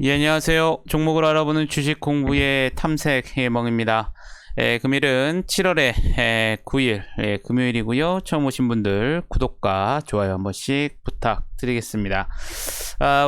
예, 안녕하세요. 종목을 알아보는 주식 공부의 탐색 해멍입니다. 금일은 7월의 9일 금요일이고요. 처음 오신 분들 구독과 좋아요 한 번씩 부탁드리겠습니다.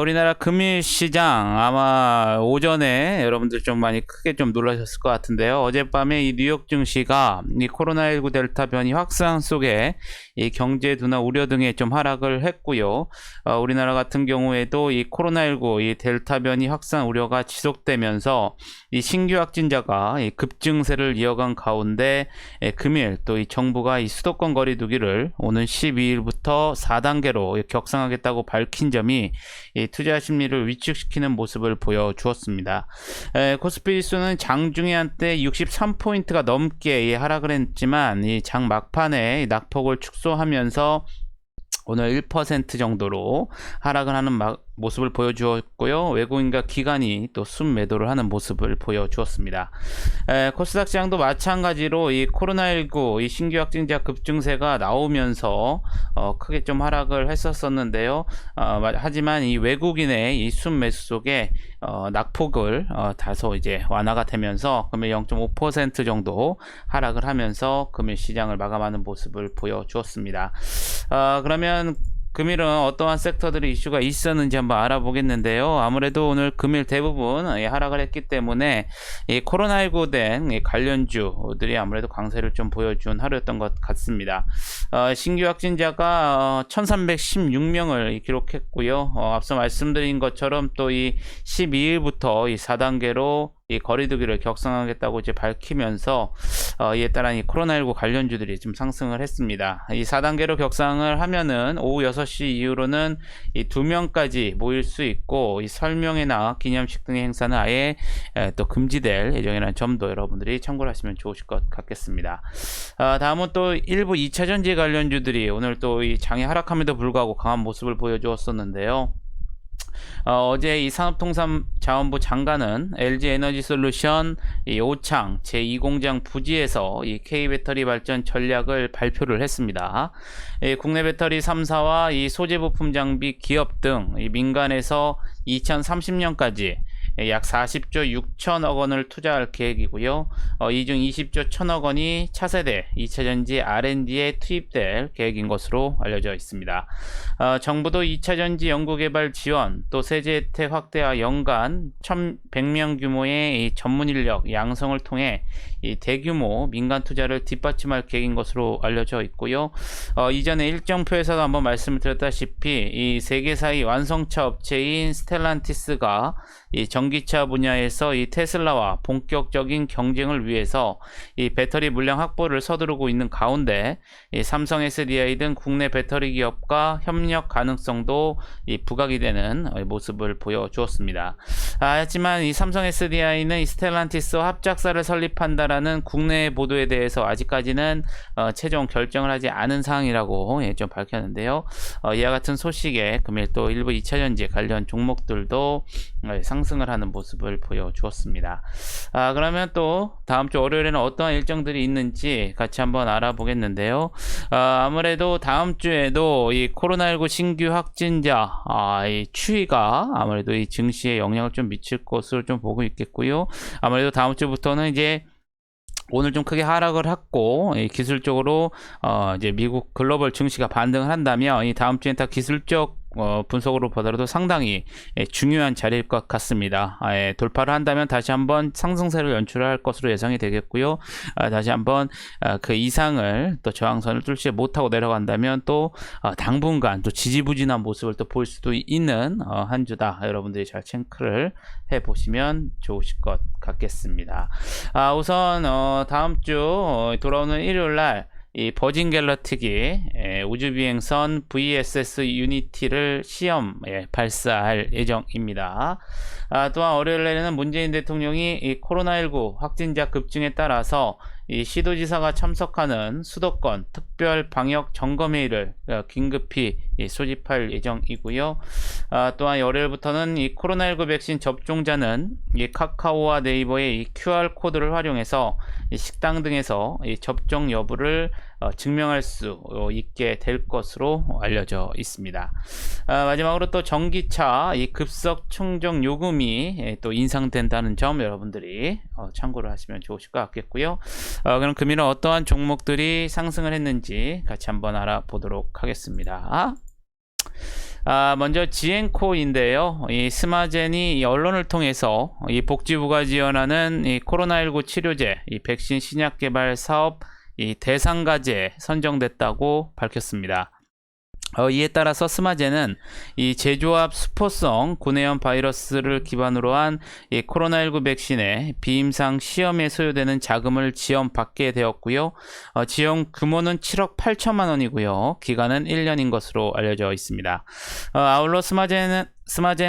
우리나라 금일 시장 아마 오전에 여러분들 좀 많이 크게 좀 놀라셨을 것 같은데요. 어젯밤에 이 뉴욕 증시가 이 코로나19 델타 변이 확산 속에 이 경제 둔화 우려 등에 좀 하락을 했고요. 우리나라 같은 경우에도 이 코로나19 이 델타 변이 확산 우려가 지속되면서 이 신규 확진자가 이 급증세를 이어간 가운데 금일 또 이 정부가 이 수도권 거리두기를 오는 12일부터 4단계로 격상하겠다고 밝힌 점이 이 투자 심리를 위축시키는 모습을 보여주었습니다. 코스피 지수는 장중에 한때 63포인트가 넘게 하락을 했지만 이 장 막판에 낙폭을 축소하면서 오늘 1% 정도로 하락을 하는 모습을 보여주었고요. 외국인과 기관이 또 순매도를 하는 모습을 보여주었습니다. 코스닥 시장도 마찬가지로 이 코로나19 이 신규 확진자 급증세가 나오면서 크게 좀 하락을 했었었는데요. 하지만 이 외국인의 이 순매수 속에 낙폭을 다소 이제 완화가 되면서 금일 0.5% 정도 하락을 하면서 금일 시장을 마감하는 모습을 보여주었습니다. 그러면 금일은 어떠한 섹터들의 이슈가 있었는지 한번 알아보겠는데요. 아무래도 오늘 금일 대부분 하락을 했기 때문에 이 코로나19 된 관련주들이 아무래도 강세를 좀 보여준 하루였던 것 같습니다. 신규 확진자가 1316명을 기록했고요. 앞서 말씀드린 것처럼 또 이 12일부터 이 4단계로 이 거리두기를 격상하겠다고 이제 밝히면서 이에 따라 이 코로나19 관련주들이 좀 상승을 했습니다. 이 4단계로 격상을 하면은 오후 6시 이후로는 이 2명까지 모일 수 있고 이 설명회나 기념식 등의 행사는 아예 또 금지될 예정이라는 점도 여러분들이 참고를 하시면 좋으실 것 같겠습니다. 다음은 또 일부 2차전지 관련주들이 오늘 또 이 장이 하락함에도 불구하고 강한 모습을 보여주었었는데요. 어제 이 산업통상자원부 장관은 LG에너지솔루션 이 오창 제2공장 부지에서 이 K배터리 발전 전략을 발표를 했습니다. 국내 배터리 3사와 이 소재 부품 장비 기업 등 이 민간에서 2030년까지 약 40조 6천억 원을 투자할 계획이고요. 이 중 20조 1천억 원이 차세대 2차전지 R&D에 투입될 계획인 것으로 알려져 있습니다. 정부도 2차전지 연구개발 지원, 또 세제 혜택 확대와 연간 1,100명 규모의 이 전문 인력 양성을 통해 이 대규모 민간 투자를 뒷받침할 계획인 것으로 알려져 있고요. 이전에 일정표에서도 한번 말씀을 드렸다시피 이 세계사의 완성차 업체인 스텔란티스가 이 전기차 분야에서 이 테슬라와 본격적인 경쟁을 위해서 이 배터리 물량 확보를 서두르고 있는 가운데 이 삼성 SDI 등 국내 배터리 기업과 협력 가능성도 이 부각이 되는 모습을 보여주었습니다. 하지만 이 삼성 SDI는 이 스텔란티스와 합작사를 설립한다라는 국내 보도에 대해서 아직까지는 최종 결정을 하지 않은 사항이라고 좀 밝혔는데요. 이와 같은 소식에 금일 또 일부 2차전지 관련 종목들도 상승을 하는 모습을 보여주었습니다. 그러면 또 다음 주 월요일에는 어떠한 일정들이 있는지 같이 한번 알아보겠는데요. 아무래도 다음 주에도 이 코로나19 신규 확진자 이 추이가 아무래도 이 증시에 영향을 좀 미칠 것으로 좀 보고 있겠고요. 아무래도 다음 주부터는 이제 오늘 좀 크게 하락을 했고 기술적으로 이제 미국 글로벌 증시가 반등을 한다면 이 다음 주엔 다 기술적 분석으로 보더라도 상당히 중요한 자리일 것 같습니다. 돌파를 한다면 다시 한번 상승세를 연출할 것으로 예상이 되겠고요. 다시 한번 그 이상을 또 저항선을 뚫지 못하고 내려간다면 또 당분간 또 지지부진한 모습을 또 볼 수도 있는 한 주다. 여러분들이 잘 체크를 해보시면 좋으실 것 같겠습니다. 우선 다음 주 돌아오는 일요일날 이 버진 갤럭틱이 우주비행선 VSS 유니티를 시험 발사할 예정입니다. 또한 월요일에는 문재인 대통령이 이 코로나19 확진자 급증에 따라서 이 시도지사가 참석하는 수도권 특별 방역 점검회의를 긴급히 소집할 예정이고요. 또한 월요일부터는 이 코로나19 백신 접종자는 이 카카오와 네이버의 이 QR 코드를 활용해서 이 식당 등에서 이 접종 여부를 증명할 수 있게 될 것으로 알려져 있습니다. 마지막으로 또 전기차 이 급속 충전 요금이 또 인상된다는 점 여러분들이 참고를 하시면 좋으실 것 같겠고요. 그럼 금일은 어떠한 종목들이 상승을 했는지 같이 한번 알아보도록 하겠습니다. 먼저 지엔코인데요. 이 스마젠이 이 언론을 통해서 이 복지부가 지원하는 이 코로나19 치료제, 이 백신 신약 개발 사업 이 대상가제에 선정됐다고 밝혔습니다. 이에 따라서 스마젠은 이 제조합 수포성 구내염 바이러스를 기반으로 한 이 코로나19 백신의 비임상 시험에 소요되는 자금을 지원받게 되었고요. 지원 규모는 7억 8천만 원이고요. 기간은 1년인 것으로 알려져 있습니다. 아울러 스마젠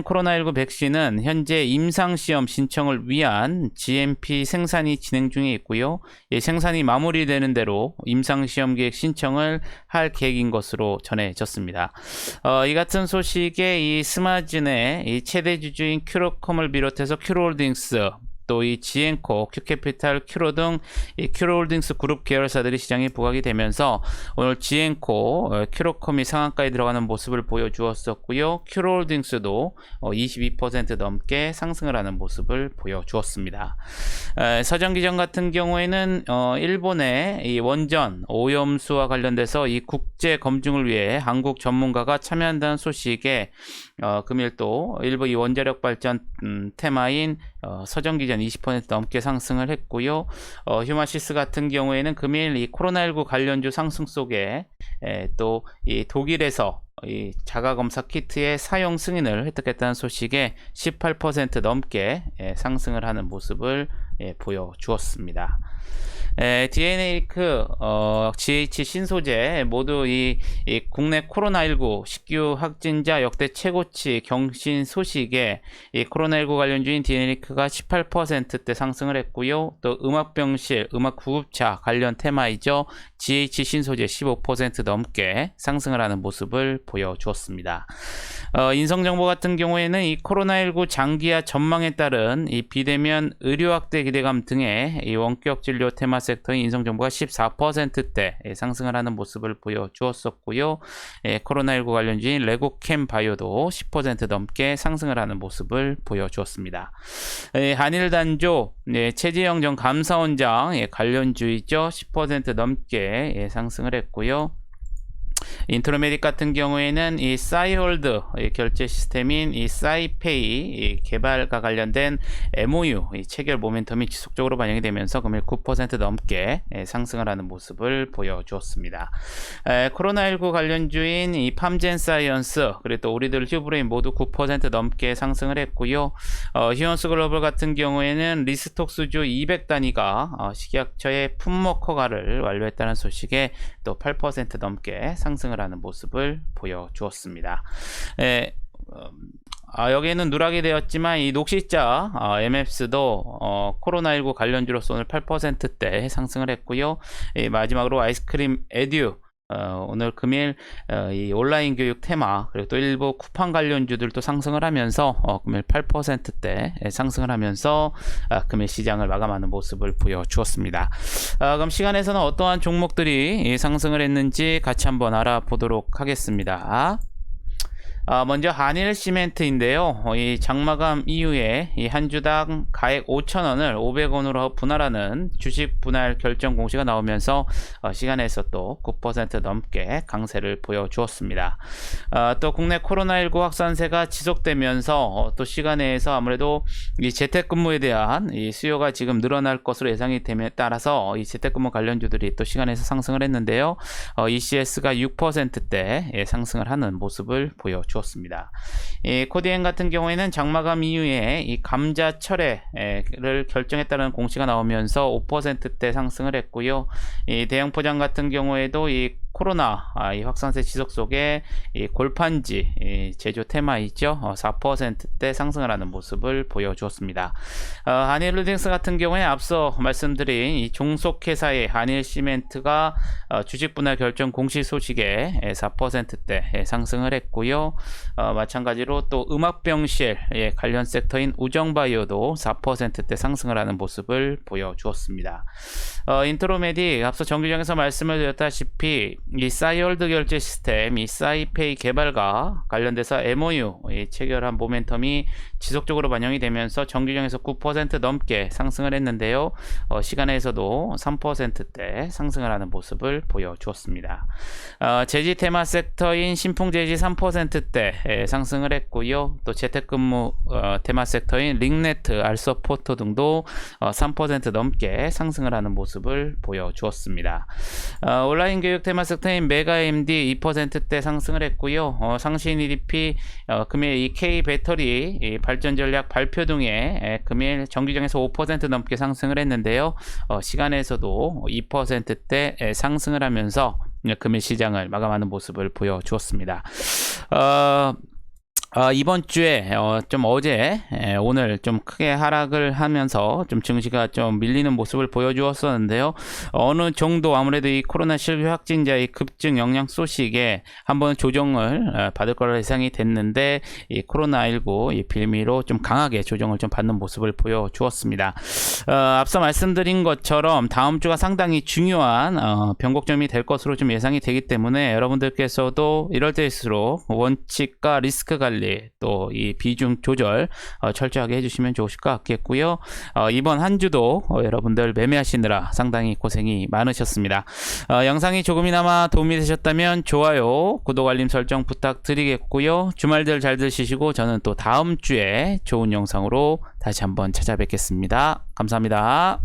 코로나19 백신은 현재 임상시험 신청을 위한 GMP 생산이 진행 중에 있고요. 생산이 마무리되는 대로 임상시험 계획 신청을 할 계획인 것으로 전해졌습니다. 이 같은 소식에 이 스마젠의 이 최대 주주인 큐로콤을 비롯해서 큐로홀딩스 또 이 지엔코, 큐캐피탈, 큐로 등 이 큐로홀딩스 그룹 계열사들이 시장에 부각이 되면서 오늘 지엔코, 큐로콤이 상한가에 들어가는 모습을 보여주었었고요. 큐로홀딩스도 22% 넘게 상승을 하는 모습을 보여주었습니다. 서정기전 같은 경우에는 일본의 이 원전 오염수와 관련돼서 이 국제 검증을 위해 한국 전문가가 참여한다는 소식에 금일 또 일부 이 원자력 발전 테마인 서정기전 20% 넘게 상승을 했고요. 휴마시스 같은 경우에는 금일 이 코로나19 관련주 상승 속에 또 이 독일에서 이 자가검사 키트의 사용 승인을 획득했다는 소식에 18% 넘게 상승을 하는 모습을 보여주었습니다. DNA리크, GH 신소재 모두 이 국내 코로나19 신규 확진자 역대 최고치 경신 소식에 이 코로나19 관련주인 DNA리크가 18%대 상승을 했고요. 또 음압병실, 음압구급차 관련 테마이죠. GH 신소재 15% 넘게 상승을 하는 모습을 보여주었습니다. 인성정보 같은 경우에는 이 코로나19 장기화 전망에 따른 이 비대면 의료확대 기대감 등의 이 원격 진료 테마 섹터인 인성정보가 14%대 상승을 하는 모습을 보여주었었고요. 코로나19 관련주인 레고캠 바이오도 10% 넘게 상승을 하는 모습을 보여주었습니다. 한일단조, 최재형 전 감사원장 관련주이죠. 10% 넘게 상승을 했고요. 인트로메딕 같은 경우에는 이 싸이홀드 결제 시스템인 이 싸이페이 개발과 관련된 MOU 체결 모멘텀이 지속적으로 반영이 되면서 금일 9% 넘게 상승을 하는 모습을 보여주었습니다. 코로나19 관련주인 이 팜젠사이언스 그리고 또 우리들 휴브레인 모두 9% 넘게 상승을 했고요. 히온스 글로벌 같은 경우에는 리스톡스주 200단위가 식약처의 품목 허가를 완료했다는 소식에 또 8% 넘게 상승을 하는 모습을 보여주었습니다. 여기에는 누락이 되었지만 이 녹시자 MFS도 코로나19 관련주로서 오늘 8%대 상승을 했고요. 마지막으로 아이스크림 에듀 오늘 금일 이 온라인 교육 테마 그리고 또 일부 쿠팡 관련주들도 상승을 하면서 금일 8%대 상승을 하면서 금일 시장을 마감하는 모습을 보여주었습니다. 그럼 시간에서는 어떠한 종목들이 상승을 했는지 같이 한번 알아보도록 하겠습니다. 먼저 한일 시멘트인데요. 이 장마감 이후에 이 한 주당 가액 5,000원을 500원으로 분할하는 주식 분할 결정 공시가 나오면서 시간에서 또 9% 넘게 강세를 보여주었습니다. 또 국내 코로나19 확산세가 지속되면서 또 시간에서 아무래도 이 재택근무에 대한 이 수요가 지금 늘어날 것으로 예상이 됨에 따라서 이 재택근무 관련주들이 또 시간에서 상승을 했는데요. ECS가 6%대 상승을 하는 모습을 보여주었습니다. 코디엔 같은 경우에는 장마감 이후에 이 감자 철회를 결정했다는 공시가 나오면서 5%대 상승을 했고요. 이 대형 포장 같은 경우에도 이 코로나 이 확산세 지속 속에 이 골판지 제조 테마 있죠. 4%대 상승을 하는 모습을 보여주었습니다. 한일홀딩스 같은 경우에 앞서 말씀드린 이 종속회사의 한일시멘트가 주식 분할 결정 공시 소식에 4%대 상승을 했고요. 마찬가지로 또 음압병실 관련 섹터인 우정바이오도 4%대 상승을 하는 모습을 보여주었습니다. 인트로메딕 앞서 정규정에서 말씀을 드렸다시피 이 싸이월드 결제 시스템 이 싸이페이 개발과 관련돼서 MOU 체결한 모멘텀이 지속적으로 반영이 되면서 정규정에서 9% 넘게 상승을 했는데요. 시간에서도 3%대 상승을 하는 모습을 보여주었습니다. 제지 테마 섹터인 신풍제지 3%대 상승을 했고요. 또 재택근무 테마 섹터인 링네트, 알서포터 등도 3% 넘게 상승을 하는 모습을 보여주었습니다. 온라인 교육 테마 섹터인 메가MD 2%대 상승을 했고요. 상신 EDP 금일 이 K 배터리 발전 전략 발표 등에 금일 정규정에서 5% 넘게 상승을 했는데요. 시간에서도 2%대 상승을 하면서 금일 시장을 마감하는 모습을 보여주었습니다. 이번 주에 좀 어제 오늘 좀 크게 하락을 하면서 좀 증시가 좀 밀리는 모습을 보여주었었는데요. 어느 정도 아무래도 이 코로나 실효 확진자의 급증 영향 소식에 한번 조정을 받을 거라 예상이 됐는데 이 코로나19 이 빌미로 좀 강하게 조정을 좀 받는 모습을 보여주었습니다. 앞서 말씀드린 것처럼 다음 주가 상당히 중요한 변곡점이 될 것으로 좀 예상이 되기 때문에 여러분들께서도 이럴 때일수록 원칙과 리스크 관리 또 이 비중 조절 철저하게 해주시면 좋으실 것 같겠고요. 이번 한 주도 여러분들 매매하시느라 상당히 고생이 많으셨습니다. 영상이 조금이나마 도움이 되셨다면 좋아요, 구독, 알림 설정 부탁드리겠고요. 주말들 잘 드시고 저는 또 다음 주에 좋은 영상으로 다시 한번 찾아뵙겠습니다. 감사합니다.